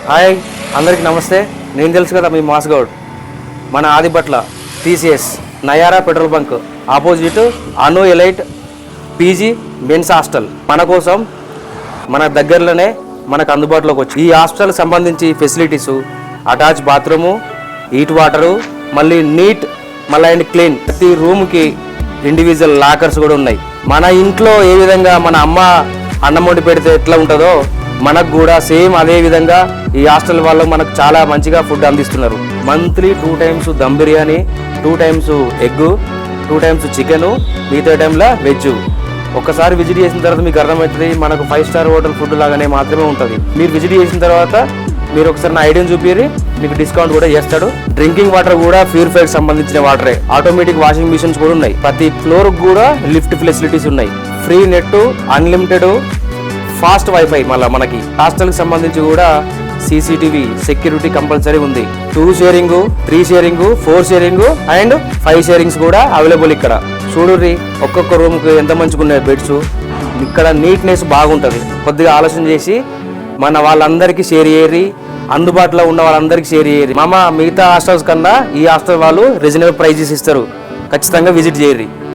Hi అందరికీ నమస్తే. నేను తెలుసు కదా మీ మాస్ గౌడ్. మన Adibatla TCS Nayara petrol bunk opposite Anu elite PG men's hostel మన కోసం మన దగ్గరలోనే మనకు అందుబాటులోకి వచ్చి ఈ హాస్టల్కి సంబంధించి facilities attach bathroom, heat water, మళ్ళీ నీట్ మళ్ళీ అండ్ క్లీన్. ప్రతి రూమ్కి ఇండివిజువల్ లాకర్స్ కూడా ఉన్నాయి. మన ఇంట్లో ఏ విధంగా మన అమ్మ అన్నం వండి పెడితే ఎట్లా ఉంటుందో మనకు కూడా సేమ్ అదే విధంగా ఈ హాస్టల్ వాళ్ళు మనకు చాలా మంచిగా ఫుడ్ అందిస్తున్నారు. Monthly 2 times dum biryani, 2 times egg, 2 times chicken, మిగతా టైంలో వెజ్. ఒక్కసారి విజిట్ చేసిన తర్వాత మీకు అర్థమవుతుంది మనకు 5 star హోటల్ ఫుడ్ లాగానే మాత్రమే ఉంటుంది. మీరు విజిట్ చేసిన తర్వాత మీరు ఒకసారి నా ఐడియాని చూపిరి, మీకు డిస్కౌంట్ కూడా చేస్తాడు. డ్రింకింగ్ వాటర్ కూడా ప్యూరిఫైడ్ సంబంధించిన వాటరే. ఆటోమేటిక్ వాషింగ్ మిషన్స్ కూడా ఉన్నాయి. ప్రతి ఫ్లోర్ కూడా లిఫ్ట్ ఫెసిలిటీస్ ఉన్నాయి. Free net, unlimited fast wifi. మళ్ళీ మనకి హాస్టల్కి సంబంధించి కూడా CCTV సెక్యూరిటీ కంపల్సరీ ఉంది. 2 sharing, 3 sharing, 4 sharing and 5 sharings కూడా అవైలబుల్ ఇక్కడ. చూడుర్రి ఒక్కొక్క రూమ్కి ఎంత మంచిగున్నాయి బెడ్స్. ఇక్కడ నీట్నెస్ బాగుంటుంది. కొద్దిగా ఆలోచన చేసి మన వాళ్ళందరికీ షేర్ చేయరి, అందుబాటులో ఉన్న వాళ్ళందరికీ షేర్ చేయరి. మామ మిగతా హాస్టల్స్ కన్నా ఈ హాస్టల్ వాళ్ళు రీజనబుల్ ప్రైజెస్ ఇస్తారు. ఖచ్చితంగా విజిట్ చేయరి.